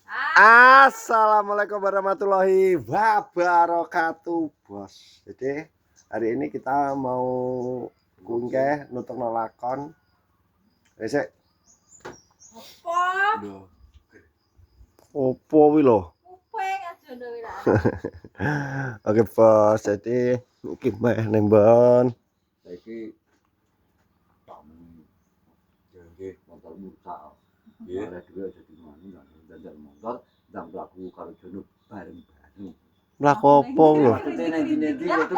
Assalamualaikum warahmatullahi wabarakatuh, bos. Jadi hari ini kita mau kunggah nutuk lakon. Wes Apa? opo wi lho. Kuping aja lho ora. Oke, bos. Jadi iki meh ning bon. Saiki tamu jange motor musak. Ya ada dhewe dadi manu ndang motor ndang mlaku karo jono bareng-bareng. Mlaku opo lho? Nanti itu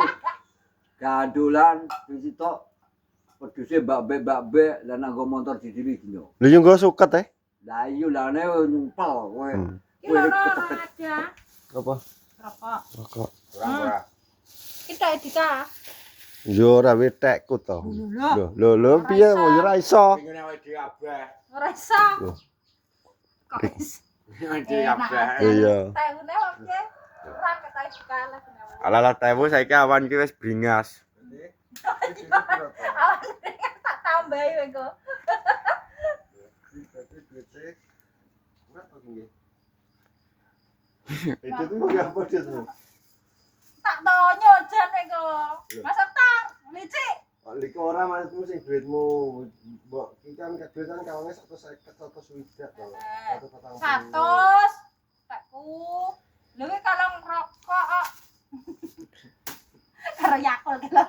gadolan wis tok peduse mbak-mbak lan nggo motor didiri dino. Lho yo nggo suket Lah iya lane nyumpel kowe. Ki ora ada. Apa? Rokok. Rokok. Ora. Kita Edika. Yo ora wetekku to. Lho piye yo ora iso. Pengen awake dhewe abah. Ora iso. Loh. Kok is. Awake abah. Iya. Tahune wong ki ora kita Edika lah. Ala-ala tewu saiki awan ki wis bringas. Awan tak tambahi kowe kok. Itu tuh enggak apa dia tuh. Tak tonyo jan kowe kok. Masak tak licik. Lik ora maksudmu sing duitmu. Mbok iki kan kaduitan kawange 150 160 to. 140. 100. Takku. Lha kowe kalau ngerokok kok. Karo Yakul ki lho.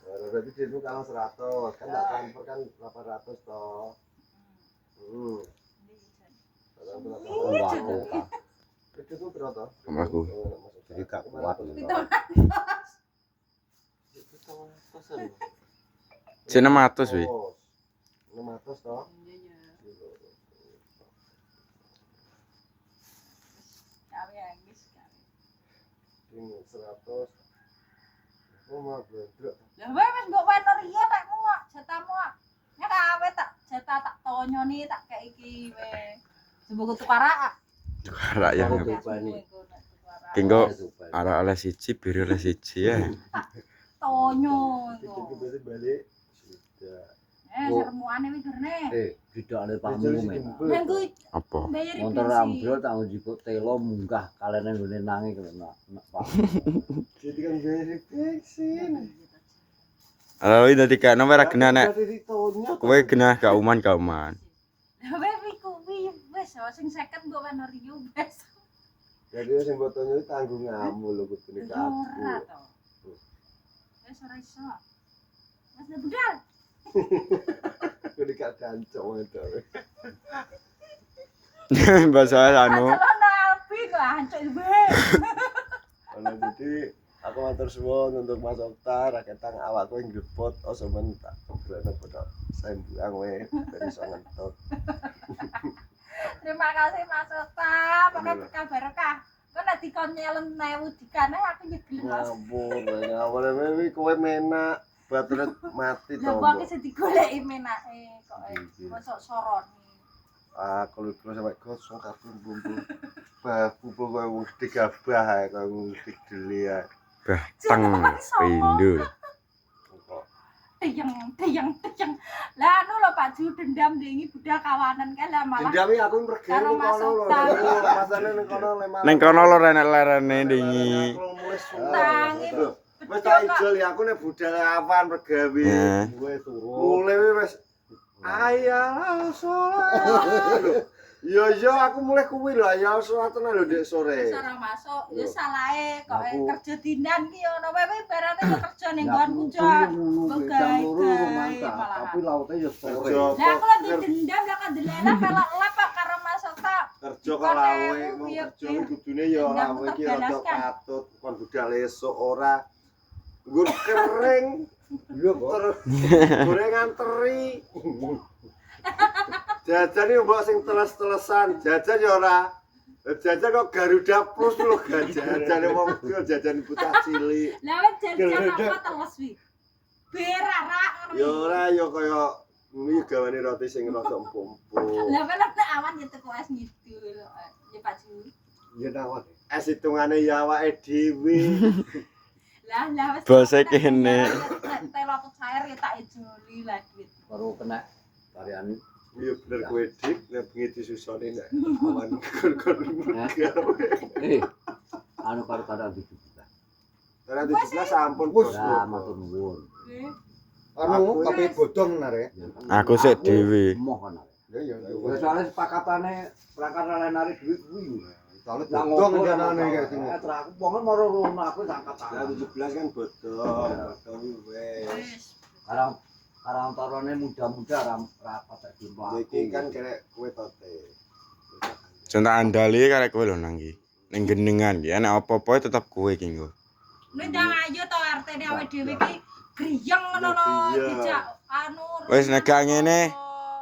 Berarti duitmu kalau 100 kan tak transfer kan 800 toh. Itu tuh berapa? Aku. Jadi gak kuat. Jeneng 600 wi. 600 toh. Ini 100. Oh, mah blendrek. Lah wae wis mbok wenor iya tak muak, jatamu kok. Ya kawe tak jatah tak tonyoni tak kek iki we. Jembok tukarak. Karak yang Kengko arek oleh siji, biru oleh siji ya. Tonyo Itu iku. berarti balik. Sudah. Sermuane wis gerne. Bidane pamu men. Nang kuwi Apa? bayar Motor ambrol tak njupuk telo munggah kalene nggone nangi kok nak Pak. Jadi kan jadi vaksin. Ala wi dadi gak nomor gena nek Dari tahunnya. kowe gena gak uman. Lah wae kuwi wis sing 50 mbok wenor iya wis. Jadi sing botolnya itu tanggung ngamu lho kudune Ya ora aku. to. Wis ora iso. Mas budal. Kudu gak dancok itu. Bahasa anu. Acara nabi kok hancur wae. Ono jadi aku matur suwun untuk Mas Oktar raketang awakku ing grepot oso men tak kebrana bodok sembuang we ben iso ngentot. Terima kasih Mas Ota, pakai berkah barokah. Kok nek dikon nyelen 1000 dikane aku nyegel Mas. Ngawur we kowe menak baterai mati to. Lah kok iso digoleki menake kok mosok soroni. Aku lu sampe gosong kabeh bumbu. Bumbu kowe wong gede gabah ae kowe wong gede ya. Batang pindho. Deyang. Lah anu lho Pak Ju dendam dengi budal kawanan kae lah malah. Dendami aku pergi Karo kono Mas lho. Oktar. Masane ning kono lemah. Ning kono lho renek-lerene dingi. Tangi. Wis tak ijol ya aku nek budal awan regawe. Kowe turu. Mulai wis ayah sholat. Yo aku mulai kuwi lho ayah sholat tenan lho ndek sore. Wis ora masuk, ya salahe kok kerja dindan ki ono wae ibarate yo kerja ning nggon puncak. Tapi laute yo sore. Lah aku lagi dendam lah kan delena pelak-lep karo Mas Okta. Kerja kok lawe mau kerja kudune yo lawe iki rada patut kon budal esuk ora. Nggur kering. Yo kok. Gorengan teri. Jajan iki mbok sing teles-telesan, jajan ya ora. Jajan kok Garuda Plus lho jajan wong jajan bocah cilik. Lah wis jajan apa teles wi. Berarak ngono. Ya ora ya kaya kuwi gawane roti sing rada empuk-empuk. Lah nek awan ya teko es ngidul. Ya Pak Ju. Ya nawat. Es hitungane ya awake dhewe. Lah wis. Bose kene. Telo aku cair ya tak ijoli lah duit. Baru kena tarian Iya bener kowe dik, nek bengi disusoni nek awan kon gawe. Anu karo kadang 17. Ora 17 sampun Lah matur nuwun. Anu tapi bodong nare. Aku sik dhewe. Emoh kan. Ya Ya soalnya sepakatane prakan lain-lain duit kuwi. Soale Lah bodong ngopo janane ya kayak sing. aku wong maro rono aku sangkat Lah tangan. 17 kan bodong, bodong wis. Karang tarone muda-muda rapat dadi mlaku. Iki kan kerek kowe tote. Contoh andali karek kowe lho nang iki. Ning gendengan ya nek apa-apa tetep kowe iki nggo. Nek ndang ayo to RT-ne awake dhewe iki griyeng ngono lho dijak anu. Wis nek gak ngene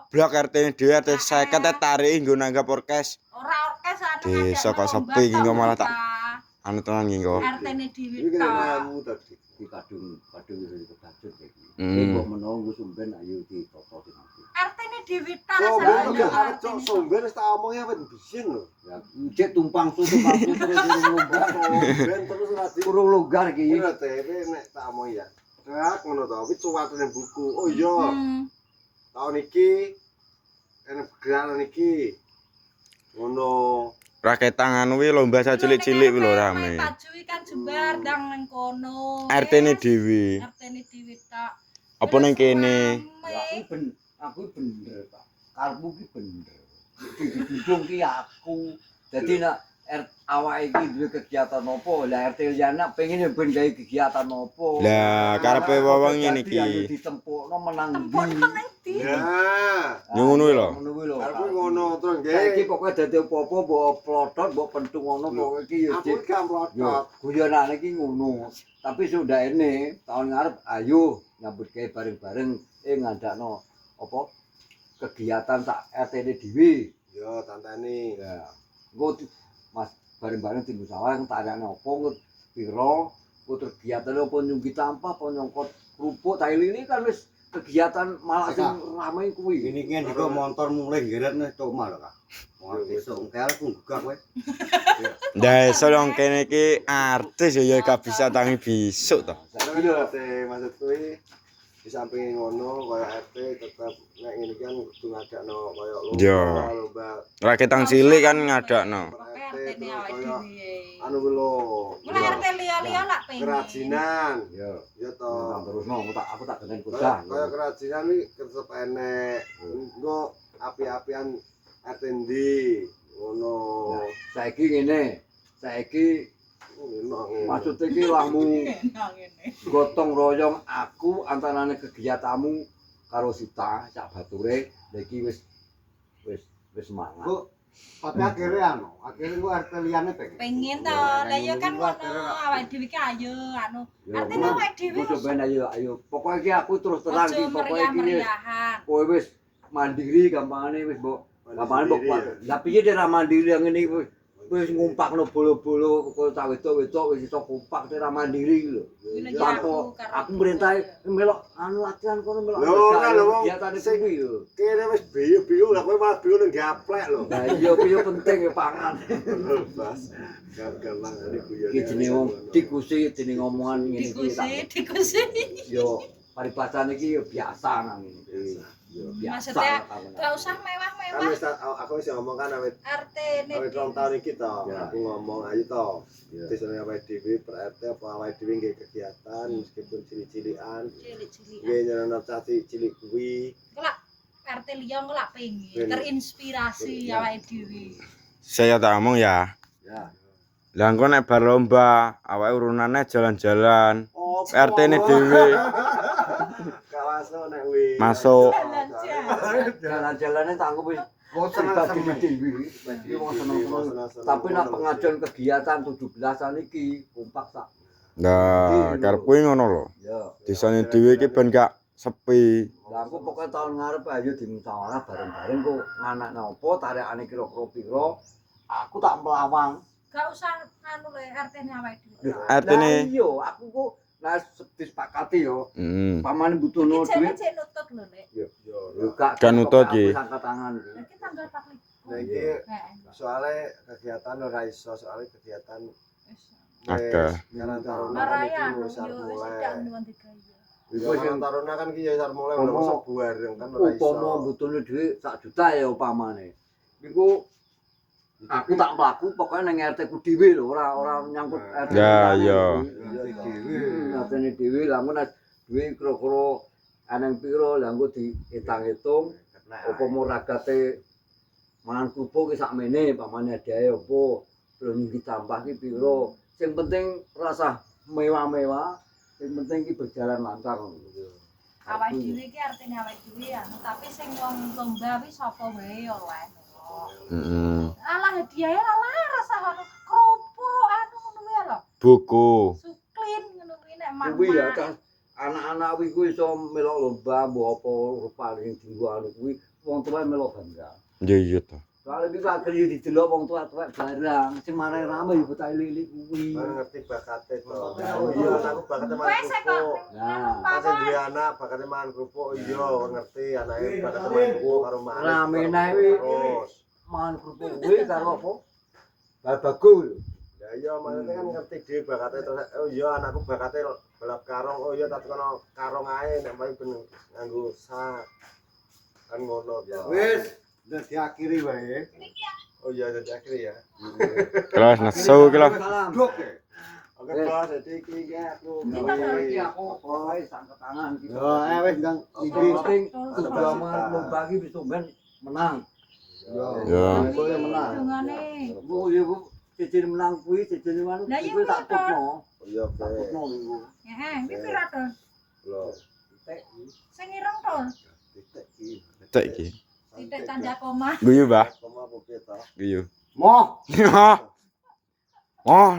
blok RT dhewe RT 50 tarik nggo nanggap orkes. Ora orkes anu. Desa kok sepi iki nggo malah tak anu tenan iki nggo. RT-ne dhewe Iki tok. kamu tadi. Iki kadung wis kebacut iki. Hmm. Kok menunggu sumben ayo ditoto dinasti. RT-ne dhewe tok. Somben kok arep cok somben wis tak omongi awet bisin lho. Ya cek tumpang terus longgar. Somben terus ora di. Kurang longgar iki. Iya teh nek tak omongi ya. Dak ngono to, wis cuwatene buku. Oh iya. Tahun iki enek gerakan iki. Ngono. Raketan anu kuwi lomba cilik-cilik kuwi lho rame. Pajuwi kan jembar ndang nang kono. RT-ne dhewe. RT-ne dhewe tok. Apa ning kene? Ya aku bener, Pak. Karepmu ki bener. Didukung ki aku. Dadi nek awake iki duwe kegiatan opo, lah RT Liana pengen ya ben gawe kegiatan opo. Lah karepe wong ngene Ayo iki. ditempukno menang Tempuk ndi. nang ndi? Ya. Ya ngono kuwi lho. Ngono kuwi lho. Aku ngono terus Saiki nggih. pokoke dadi apa-apa mbok plotot, mbok pentung ngono pokoke iki ya Aku gak mlotot. yo guyonane iki ngono. Tapi sundane tahun ngarep ayo nyambut gawe bareng-bareng ngandakno apa kegiatan sak RT-ne dhewe. Yo tantani. Ya. Engko Mas bareng-bareng tim usaha tarane apa piro, kegiatan apa nyungki sampah, apa nyongkot kerupuk, tai lili kan wis kegiatan malah sing rame kuwi. Ini kan juga motor mulai geret nih cuma lho kak. Mau besok engkel aku gugah kowe. Ndah iso wong kene iki artis ya gak bisa tangi bisuk to. Saiki yo maksud kuwi di samping ngono kaya RT tetep nek ngene kan kudu ngadakno kaya Yo. lomba Raketan cilik kan ngadakno. RT-ne awake dhewe. anu kuwi lho. Mulai RT liya-liya lak pengen. Kerajinan. Ya. Ya to. Terusno aku tak genen kucah. Kaya kerajinan iki tetep enek. Engko api-apian RT ndi ngono. Saiki ngene. Saiki maksudnya iki lahmu Nang ngene. gotong royong aku antarane kegiatanmu karo Sita sak bature lha iki wis semangat. Kok tapi akhirnya gua RT liane pengen. Pengen to. Lah ya kan ngono awake dhewe ki ayo anu. RT-ne awake dhewe. Wis ben ayo. Pokoke iki aku terus terang iki Ojo pokoke iki meriah-meriahan. kowe wis mandiri gampangane wis mbok gampangane mbok kuat. Lah piye dia ra mandiri yang ngene wis ngumpakno bolo-bolo kok cah wedok-wedok wis iso kompak ora mandiri lho. Tanpa aku merintah melok anu latihan kono melok. Lho, kan lho, wong kegiatan kuwi lho. Kene wis biyu-biyu lah kowe malah biyu ning gaplek lho. Lah iya piye penting ya pangan. Bas. Gagal-galang iki guyon. Iki jenenge wong dikusi jenenge omongan ngene iki. Dikusi. Yo paribasane iki yo biasa nang ngene. Yo biasa. Maksudnya gak usah mewah-mewah. Kan wis aku wis ngomong kan awet RT-ne awet rong tahun iki to. Ya. Aku ngomong ayo to. Ya. Desane awake dhewe per RT apa awake dhewe nggih kegiatan meskipun cilik-cilikan. cilik-cilik. Nggih nyenenno caci cilik kuwi. Kelak RT liya kok lak pengen Ben. terinspirasi Ya. awake dhewe. Saya tak ngomong ya. Ya. Lah engko nek bar lomba awake urunane jalan-jalan. Oh, RT-ne dhewe gak masuk nek kuwi. masuk. Jalan-jalannya tanggup wis Bosen pribadi semen. dewi. Iki wong seneng-seneng. Tapi nak pengajian kegiatan 17-an iki kompak sak. Nah, karep kuwi ngono lho. Ya. Desane dhewe iki ben gak sepi. Lah aku pokoknya tahun ngarep ayo dimusyawarah bareng-bareng kok nganakne apa tarikane kira-kira piro. Aku tak melawang. Gak usah anu le RT-ne awake dhewe. RT-ne Lah iya aku kok nah disepakati yo. heeh. Pamane butuhno Iki duit. cek nutut lho lek. Yo. Yo gak Kan nutut iki. Angkat tangan. Iki tanggal 24. Nah iki Heeh. soalnya kegiatan ora iso, soalnya kegiatan Wis. Akeh. Karena taruhan Maraya iki anu wis yo wis mulai. tidak nuwun digaya. Iku sing taruna kan ki ya mulai udah Umpama- masuk bareng kan ora iso. Upama butuhne dhuwit 1 juta ya upamane. Niku aku tak mlaku pokoknya nang RT ku dhewe lho, ora nyangkut RT. Ya, ya. Iya dhewe. Atene dhewe lah mun duwe kira-kira aneng pira lah engko diitung-itung upama ragate mangan kerupuk ki sakmene pamane adae opo terus ditambah ki pira. Sing penting rasa mewah-mewah, sing penting ki berjalan lancar ngono. Awake dhewe iki artine awake dhewe ya, tapi sing wong lomba kuwi sapa wae oleh. Heeh. Alah hadiahe ora rasa ngono kerupuk anu ngono kuwi lho. Buku. Suklin ngono kuwi nek Kuwi ya mak. kan anak-anak kuwi iso melok lomba mbok apa rupane sing dienggo anu kuwi wong tuwa melok bangga. Ya iya to. Soale iki akhir yo didelok wong tuwa-tuwa barang sing marang rame yo bocah cilik kuwi. Kan ngerti bakate to. Iya anakku bakate mangan Wes kok kerupuk. Nah, Pas duwe anak bakate mangan kerupuk iya ngerti anake bakate mangan kerupuk karo mangan. Rame nae kuwi. Terus. Mangan kerupuk kuwi karo apa? Babago lho. Ya iya maksudnya kan ngerti dhewe bakate terus oh iya anakku bakate balap karung. Oh iya tak kono karung ae nek main ben nganggo sak. Kan ngono ya. Wis, udah diakhiri wae. Oh iya jadi akhir ya. Terus nesu ki lho. Salam. Dok ya. Oke bos jadi iki aku. Iki aku wae sangket tangan iki. Yo, wis ndang Iki iki. penting umpama lomba iki wis ben menang. Ya. Boleh menang. Dungane. Bu yo Bu cicil menang kuwi cicil anu Lah, iya, kuwi tak kuwi, Pak. tutno. Oh iya Tak oke. tutno niku. Ya, iki pira to? Lho. Sing ireng to? Titik iki. Cek iki. Titik tanda koma. Guyu, Mbah. Koma apa piye to? Guyu. Moh. Oh.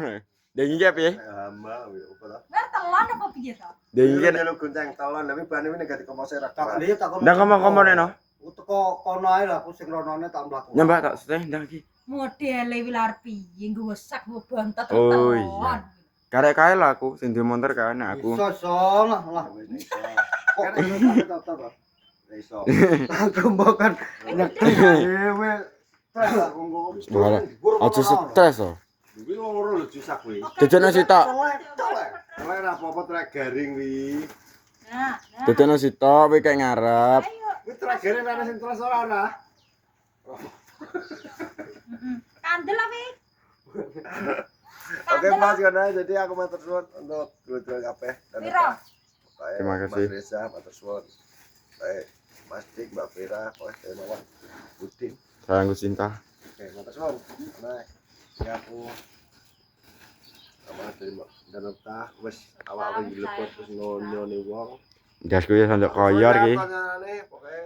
Dengi ki piye? Hama apa to? Lah telon apa piye to? Dengi ki Jaluk gonceng talon tapi bane ini ganti komose ra. Tak lihat tak ndang komo-komone no. Teko kono ae lah aku sing ronone tak mlaku. Ya Mbah tak seteh ndang iki. Modele wilar piye nggo sak nggo bontot Oh, telon. iya. Karek kae lah aku sing duwe motor kan aku. Iso lah lah. Kok tak Iso. aku mbokan nyekri dhewe. Tak aku ngomong. Malah aja stres to. Kuwi loro lho jusak kuwi. Jajan nasi tok. Ora ora apa-apa trek garing kuwi. Nah, nah. Jajan nasi tok kowe kayak ngarep. Ayo. Kuwi trek garing ana sing terus ora ana. Kandel apa? Oke Mas Gana, jadi aku matur suwun untuk dua-dua kabeh. Piro? Terima kasih. Mas Reza matur suwun. Baik, Mas Dik, Mbak Vera, Mas Dermawan, Budin. Sayangku cinta. Oke, matur suwun. Nah, ya aku sama dari Mbak Danata wis awak dilepot terus nyone wong. Dasku ya sandok koyor iki. Tanyane pokoke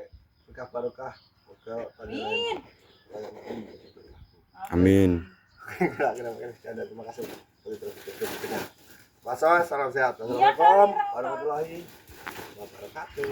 berkah barokah. Moga Min. Amin. Terima kasih. Mas, salam sehat. Iya, Assalamualaikum warahmatullahi wabarakatuh.